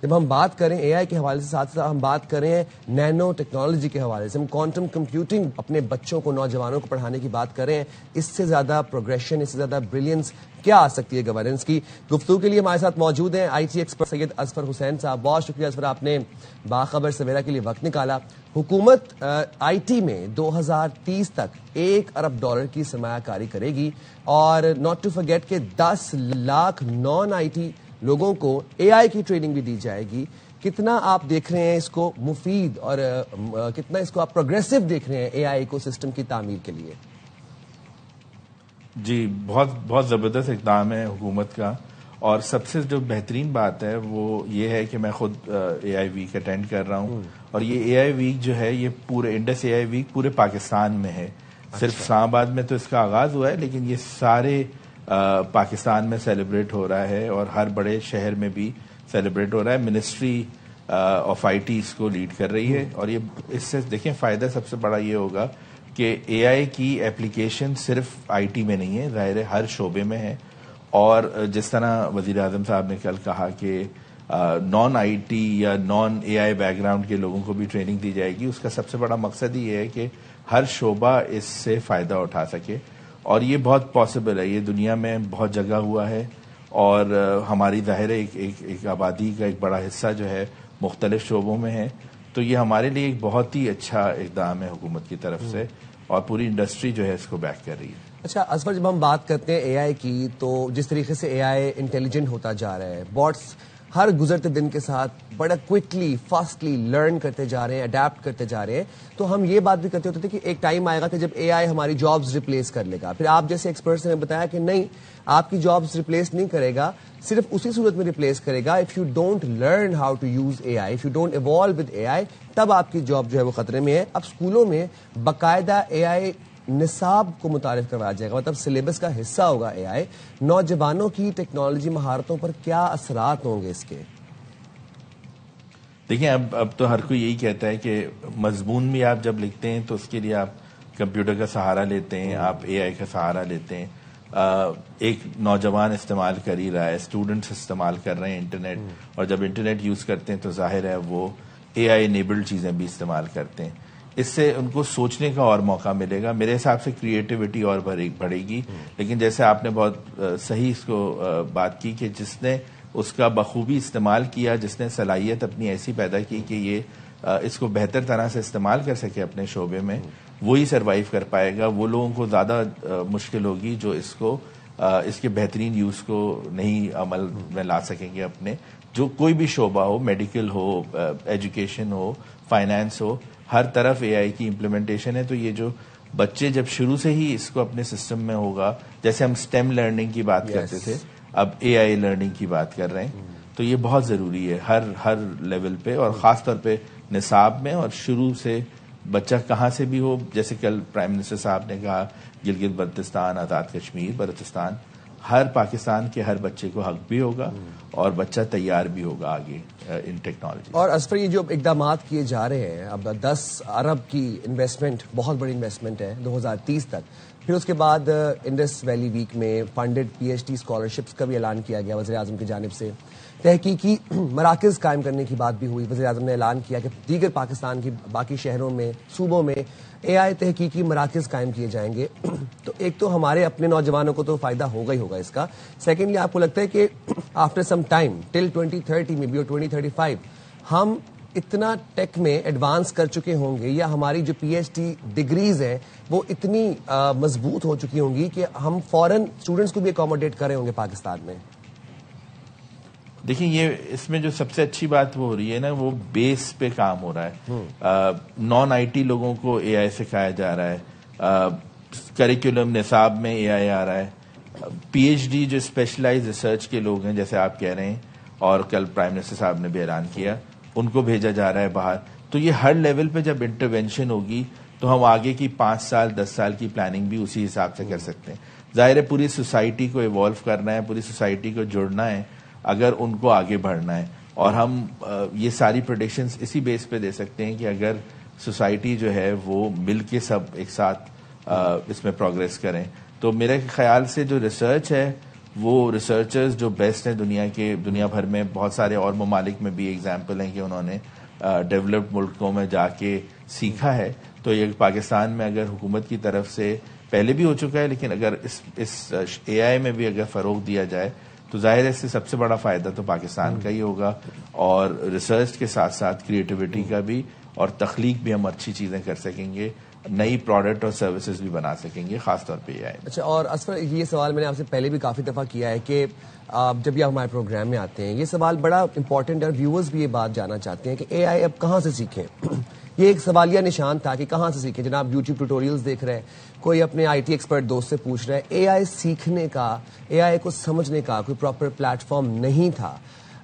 جب ہم بات کریں اے آئی کے حوالے سے، ساتھ ساتھ ہم بات کریں نینو ٹیکنالوجی کے حوالے سے، ہم کوانٹم کمپیوٹنگ اپنے بچوں کو، نوجوانوں کو پڑھانے کی بات کریں، اس سے زیادہ پروگریشن، اس سے زیادہ بریلینس کیا آ سکتی ہے گورننس کی؟ گفتگو کے لیے ہمارے ساتھ موجود ہیں آئی ٹی ایکسپرٹ سید اظفر حسین صاحب. بہت شکریہ اظفر، آپ نے باخبر سویرا کے لیے وقت نکالا. حکومت آئی ٹی میں 2030 تک $1 ارب کی سرمایہ کاری کرے گی، اور ناٹ ٹو فرگیٹ کہ 10 لاکھ نان آئی ٹی لوگوں کو اے آئی کی ٹریننگ بھی دی جائے گی. کتنا آپ دیکھ رہے ہیں اس کو مفید، اور کتنا اس کو آپ پروگریسو دیکھ رہے ہیں اے آئی ایکو سسٹم کی تعمیر کے لیے؟ جی، بہت زبردست اقدام ہے حکومت کا، اور سب سے جو بہترین بات ہے وہ یہ ہے کہ میں خود اے آئی ویک اٹینڈ کر رہا ہوں، اور یہ اے آئی ویک جو ہے یہ پورے انڈس اے آئی ویک پورے پاکستان میں ہے. صرف اسلام آباد میں تو اس کا آغاز ہوا ہے، لیکن یہ سارے پاکستان میں سیلیبریٹ ہو رہا ہے، اور ہر بڑے شہر میں بھی سیلیبریٹ ہو رہا ہے. منسٹری آف آئی ٹی اس کو لیڈ کر رہی ہے، اور یہ اس سے دیکھیں فائدہ سب سے بڑا یہ ہوگا کہ اے آئی کی ایپلیکیشن صرف آئی ٹی میں نہیں ہے، ظاہر ہے ہر شعبے میں ہے. اور جس طرح وزیر اعظم صاحب نے کل کہا کہ نان آئی ٹی یا نان اے آئی بیک گراؤنڈ کے لوگوں کو بھی ٹریننگ دی جائے گی، اس کا سب سے بڑا مقصد یہ ہے کہ ہر شعبہ اس سے فائدہ اٹھا سکے. اور یہ بہت پاسبل ہے، یہ دنیا میں بہت جگہ ہوا ہے، اور ہماری ظاہر ایک آبادی کا ایک بڑا حصہ جو ہے مختلف شعبوں میں ہے. تو یہ ہمارے لیے ایک بہت ہی اچھا اقدام ہے حکومت کی طرف سے، اور پوری انڈسٹری جو ہے اس کو بیک کر رہی ہے. اچھا اظفر، جب ہم بات کرتے ہیں اے آئی کی، تو جس طریقے سے اے آئی انٹیلیجنٹ ہوتا جا رہا ہے، باٹس ہر گزرتے دن کے ساتھ بڑا کوئکلی فاسٹلی لرن کرتے جا رہے ہیں، اڈیپٹ کرتے جا رہے ہیں، تو ہم یہ بات بھی کرتے ہوتے تھے کہ ایک ٹائم آئے گا کہ جب اے آئی ہماری جابز ریپلیس کر لے گا. پھر آپ جیسے ایکسپرٹس نے بتایا کہ نہیں، آپ کی جابز ریپلیس نہیں کرے گا، صرف اسی صورت میں ریپلیس کرے گا if you don't learn how to use A I, if you don't evolve with A I, تب آپ کی جاب جو ہے وہ خطرے میں ہے. اب اسکولوں میں باقاعدہ اے آئی نصاب کو متعارف کروایا جائے گا، مطلب سلیبس کا حصہ ہوگا اے آئی. نوجوانوں کی ٹیکنالوجی مہارتوں پر کیا اثرات ہوں گے اس کے؟ دیکھیں، اب تو ہر کوئی یہی کہتا ہے کہ مضمون بھی آپ جب لکھتے ہیں تو اس کے لیے آپ کمپیوٹر کا سہارا لیتے ہیں، آپ اے آئی کا سہارا لیتے ہیں. ایک نوجوان استعمال کر ہی رہا ہے، اسٹوڈنٹس استعمال کر رہے ہیں انٹرنیٹ، اور جب انٹرنیٹ یوز کرتے ہیں تو ظاہر ہے وہ اے آئی انیبلڈ چیزیں بھی استعمال کرتے ہیں. اس سے ان کو سوچنے کا اور موقع ملے گا، میرے حساب سے کریٹیوٹی اور بڑھے گی. لیکن جیسے آپ نے بہت صحیح اس کو بات کی کہ جس نے اس کا بخوبی استعمال کیا، جس نے صلاحیت اپنی ایسی پیدا کی کہ یہ اس کو بہتر طرح سے استعمال کر سکے اپنے شعبے میں، وہی سروائیو کر پائے گا. وہ لوگوں کو زیادہ مشکل ہوگی جو اس کے بہترین یوز کو نہیں عمل میں لا سکیں گے اپنے. جو کوئی بھی شعبہ ہو، میڈیکل ہو، ایجوکیشن ہو، فائنانس ہو، ہر طرف اے آئی کی امپلیمنٹیشن ہے. تو یہ جو بچے جب شروع سے ہی اس کو اپنے سسٹم میں ہوگا، جیسے ہم اسٹیم لرننگ کی بات کرتے تھے، اب اے آئی لرننگ کی بات کر رہے ہیں، تو یہ بہت ضروری ہے ہر لیول پہ، اور خاص طور پہ نصاب میں. اور شروع سے بچہ کہاں سے بھی ہو، جیسے کل پرائم منسٹر صاحب نے کہا گلگت بلتستان، آزاد کشمیر، بلوچستان، ہر پاکستان کے ہر بچے کو حق بھی ہوگا، اور بچہ تیار بھی ہوگا آگے ان ٹیکنالوجی. اور اظفر، یہ جو اقدامات کیے جا رہے ہیں، اب 10 ارب کی انویسٹمنٹ، بہت بڑی انویسٹمنٹ ہے 2030 تک. پھر اس کے بعد انڈس ویلی ویک میں funded P H D scholarships کا بھی اعلان کیا گیا وزیر اعظم کی جانب سے. تحقیقی مراکز قائم کرنے کی بات بھی ہوئی، وزیر اعظم نے اعلان کیا کہ دیگر پاکستان کی باقی شہروں میں، صوبوں میں اے آئی تحقیقی مراکز قائم کیے جائیں گے. تو ایک تو ہمارے اپنے نوجوانوں کو تو فائدہ ہوگا ہی ہوگا اس کا. سیکنڈلی، آپ کو لگتا ہے کہ آفٹر سم ٹائم ٹل 2030 میں بھی اور 2035 ہم اتنا ٹیک میں ایڈوانس کر چکے ہوں گے، یا ہماری جو پی ایچ ڈی ڈگریز ہیں وہ اتنی مضبوط ہو چکی ہوں گی کہ ہم فوراً اسٹوڈنٹس کو بھی اکوموڈیٹ کر رہے ہوں گے پاکستان میں؟ دیکھیں، یہ اس میں جو سب سے اچھی بات وہ ہو رہی ہے نا، وہ بیس پہ کام ہو رہا ہے. نان آئی ٹی لوگوں کو اے آئی سکھایا جا رہا ہے، کریکولم نصاب میں اے آئی آ رہا ہے. پی ایچ ڈی جو اسپیشلائز ریسرچ کے لوگ ہیں، جیسے آپ کہہ رہے ہیں، اور کل پرائم منسٹر صاحب نے بھی اعلان کیا، ان کو بھیجا جا رہا ہے باہر. تو یہ ہر لیول پہ جب انٹروینشن ہوگی تو ہم آگے کی 5 سال 10 سال کی پلاننگ بھی اسی حساب سے کر سکتے ہیں. ظاہر ہے پوری سوسائٹی کو ایوالو کرنا ہے، پوری سوسائٹی کو جڑنا ہے اگر ان کو آگے بڑھنا ہے. اور ہم یہ ساری پریڈکشنز اسی بیس پہ دے سکتے ہیں کہ اگر سوسائٹی جو ہے وہ مل کے سب ایک ساتھ اس میں پروگریس کریں. تو میرے خیال سے جو ریسرچ ہے وہ ریسرچرز جو بیسٹ ہیں دنیا بھر میں، بہت سارے اور ممالک میں بھی ایگزامپل ہیں کہ انہوں نے ڈیولپڈ ملکوں میں جا کے سیکھا ہے. تو یہ پاکستان میں اگر حکومت کی طرف سے پہلے بھی ہو چکا ہے، لیکن اگر اس اے آئی میں بھی اگر فروغ دیا جائے تو ظاہر ہے اس سے سب سے بڑا فائدہ تو پاکستان کا ہی ہوگا، اور ریسرچ کے ساتھ ساتھ کریٹیوٹی کا بھی، اور تخلیق بھی ہم اچھی چیزیں کر سکیں گے، نئی پروڈکٹ اور سروسز بھی بنا سکیں گے، خاص طور پہ AI. اچھا، اور اصفر یہ سوال میں نے آپ سے پہلے بھی کافی دفعہ کیا ہے کہ جب یہ ہمارے پروگرام میں آتے ہیں یہ سوال بڑا امپورٹنٹ ہے، اور ویورز بھی یہ بات جاننا چاہتے ہیں کہ اے آئی اب کہاں سے سیکھیں. یہ ایک سوالیہ نشان تھا کہ کہاں سے سیکھیں. جناب یوٹیوب ٹیوٹوریلز دیکھ رہے ہیں، کوئی اپنے آئی ٹی ایکسپرٹ دوست سے پوچھ رہا ہے. اے آئی سیکھنے کا، اے آئی کو سمجھنے کا کوئی پراپر پلیٹ فارم نہیں تھا.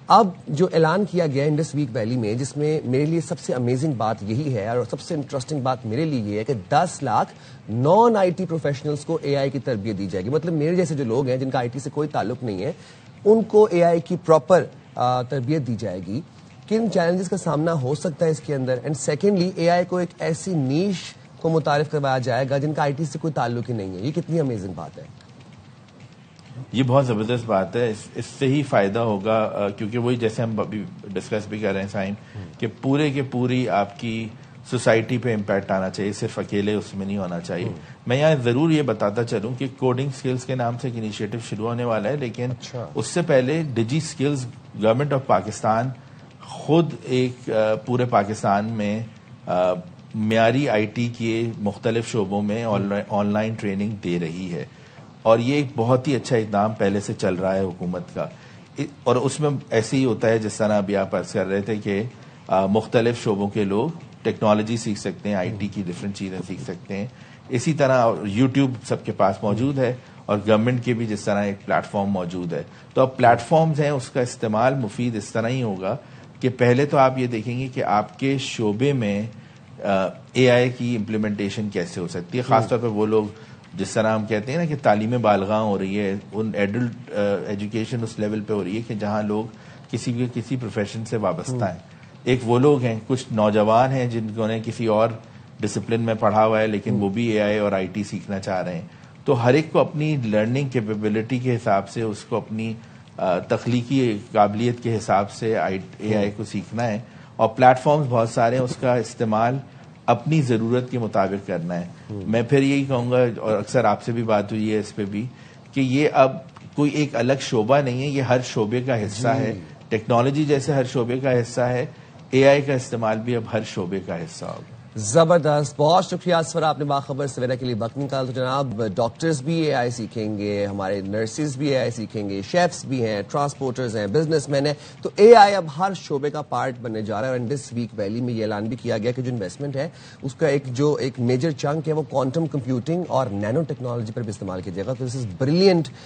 اب جو اعلان کیا گیا انڈس ویک ویلی میں، جس میں میرے لیے سب سے امیزنگ بات یہی ہے اور سب سے انٹرسٹنگ بات میرے لیے یہ ہے کہ 10 lakh naan I T professionals کو اے آئی کی تربیت دی جائے گی. مطلب میرے جیسے جو لوگ ہیں جن کا آئی ٹی سے کوئی تعلق نہیں ہے، ان کو اے آئی کی پراپر تربیت دی جائے گی. کن چیلنجز کا سامنا ہو سکتا ہے اس کے اندر؟ اینڈ سیکنڈلی اے آئی کو ایک ایسی نیش کو متعارف کروایا جائے گا جن کا آئی ٹی سے کوئی تعلق ہی نہیں ہے. یہ کتنی امیزنگ بات ہے. یہ بہت زبردست بات ہے. اس سے ہی فائدہ ہوگا، کیونکہ وہی جیسے ہم ابھی ڈسکس بھی کر رہے ہیں سائن، کہ پورے کے پوری آپ کی سوسائٹی پہ امپیکٹ آنا چاہیے، صرف اکیلے اس میں نہیں ہونا چاہیے. میں یہاں ضرور یہ بتاتا چلوں کہ کوڈنگ سکلز کے نام سے ایک انیشیٹو شروع ہونے والا ہے، لیکن اس سے پہلے Digi skills government of Pakistan خود ایک پورے پاکستان میں معیاری آئی ٹی کے مختلف شعبوں میں آن لائن ٹریننگ دے رہی ہے، اور یہ ایک بہت ہی اچھا اقدام پہلے سے چل رہا ہے حکومت کا. اور اس میں ایسے ہی ہوتا ہے جس طرح ابھی آپ عرض کر رہے تھے کہ مختلف شعبوں کے لوگ ٹیکنالوجی سیکھ سکتے ہیں، آئی ٹی کی ڈفرینٹ چیزیں سیکھ سکتے ہیں. اسی طرح یوٹیوب سب کے پاس موجود ہے، اور گورنمنٹ کے بھی جس طرح ایک پلیٹ فارم موجود ہے. تو اب پلیٹ فارمز ہیں، اس کا استعمال مفید اس طرح ہی ہوگا کہ پہلے تو آپ یہ دیکھیں گے کہ آپ کے شعبے میں اے آئی کی امپلیمنٹیشن کیسے ہو سکتی ہے. خاص طور پہ وہ لوگ جس طرح ہم کہتے ہیں نا کہ تعلیم بالغاں ہو رہی ہے، ان ایڈلٹ ایجوکیشن اس لیول پہ ہو رہی ہے کہ جہاں لوگ کسی پروفیشن سے وابستہ ہیں. ایک وہ لوگ ہیں، کچھ نوجوان ہیں جنہوں نے کسی اور ڈسپلن میں پڑھا ہوا ہے لیکن وہ بھی اے آئی اور آئی ٹی سیکھنا چاہ رہے ہیں. تو ہر ایک کو اپنی لرننگ کیپیبلٹی کے حساب سے، اس کو اپنی تخلیقی قابلیت کے حساب سے اے آئی کو سیکھنا ہے، اور پلیٹ فارمز بہت سارے ہیں، اس کا استعمال اپنی ضرورت کے مطابق کرنا ہے. میں پھر یہی کہوں گا، اور اکثر آپ سے بھی بات ہوئی ہے اس پہ بھی، کہ یہ اب کوئی ایک الگ شعبہ نہیں ہے، یہ ہر شعبے کا حصہ ہے. ٹیکنالوجی جیسے ہر شعبے کا حصہ ہے، اے آئی کا استعمال بھی اب ہر شعبے کا حصہ ہوگا. زبردست، بہت شکریہ اسفر، آپ نے باخبر سویرا کے لیے وقت نکالا. تو جناب ڈاکٹرز بھی اے آئی سیکھیں گے، ہمارے نرسز بھی اے آئی سیکھیں گے، شیفز بھی ہیں، ٹرانسپورٹرز ہیں، بزنس مین ہیں. تو اے آئی اب ہر شعبے کا پارٹ بننے جا رہا ہے. اور انڈس ویک ویلی میں یہ اعلان بھی کیا گیا کہ جو انویسٹمنٹ ہے اس کا ایک میجر چنک ہے وہ کوانٹم کمپیوٹنگ اور نینو ٹیکنالوجی پر بھی استعمال کیا جائے گا. تو دس از بریلینٹ